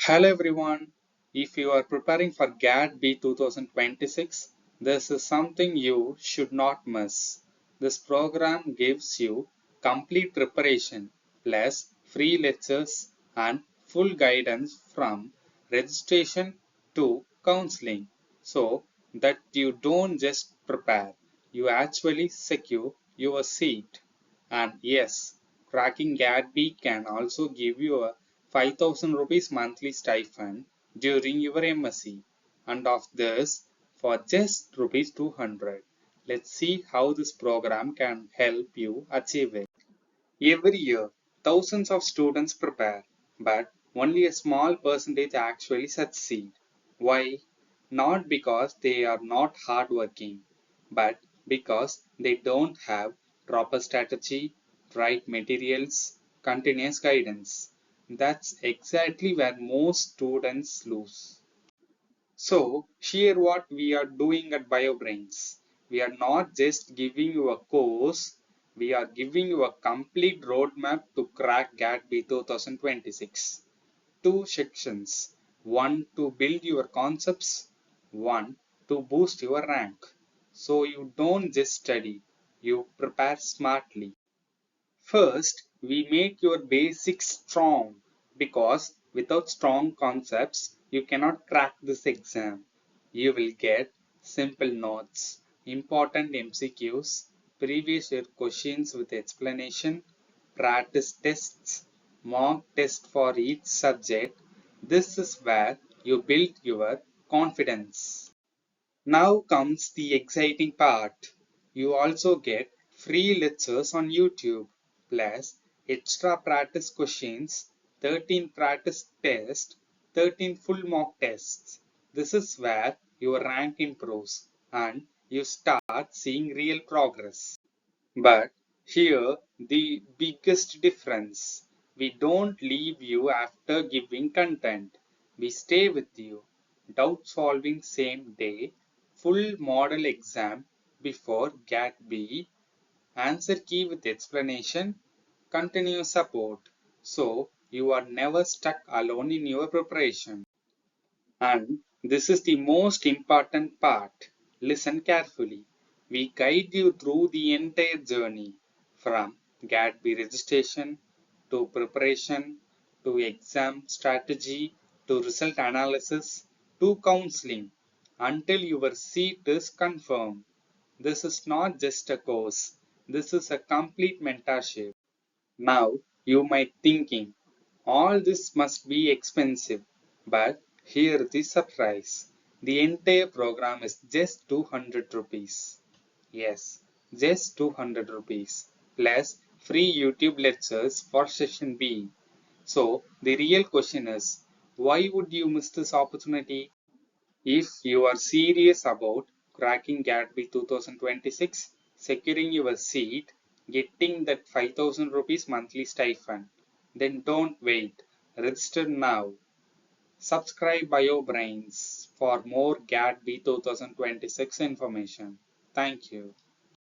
Hello everyone. If you are preparing for GAT-B 2026, this is something you should not miss. This program gives you complete preparation plus free lectures and full guidance from registration to counseling so that you don't just prepare, you actually secure your seat. And yes, cracking GAT-B can also give you a 5,000 rupees monthly stipend during your MSc. And of this, for just rupees 200. Let's see how this program can help you achieve it. Every year, thousands of students prepare, but only a small percentage actually succeed. Why? Not because they are not hardworking, but because they don't have proper strategy, right materials, continuous guidance. That's exactly where most students lose. So, here what we are doing at BioBrainzz. We are not just giving you a course, we are giving you a complete roadmap to crack GAT-B 2026. Two sections. One to build your concepts, one to boost your rank. So you don't just study, you prepare smartly. First, we make your basics strong because without strong concepts, you cannot crack this exam. You will get simple notes, important MCQs, previous year questions with explanation, practice tests, mock test for each subject. This is where you build your confidence. Now comes the exciting part. You also get free lectures on YouTube, plus extra practice questions, 13 practice tests, 13 full mock tests. This is where your rank improves and you start seeing real progress. But here the biggest difference. We don't leave you after giving content. We stay with you. Doubt solving same day, full model exam before GAT-B, answer key with explanation, continuous support. So you are never stuck alone in your preparation. And this is the most important part. Listen carefully. We guide you through the entire journey from GAT-B registration to preparation to exam strategy to result analysis to counseling until your seat is confirmed. This is not just a course. This is a complete mentorship. Now you might thinking, all this must be expensive, but here the surprise. The entire program is just 200 rupees. Yes, just 200 rupees plus free YouTube lectures for session B. So the real question is, why would you miss this opportunity? If you are serious about cracking GAT-B 2026, securing your seat, getting that 5,000 rupees monthly stipend, then don't wait. Register now. Subscribe BioBrainzz for more GAT-B 2026 information. Thank you.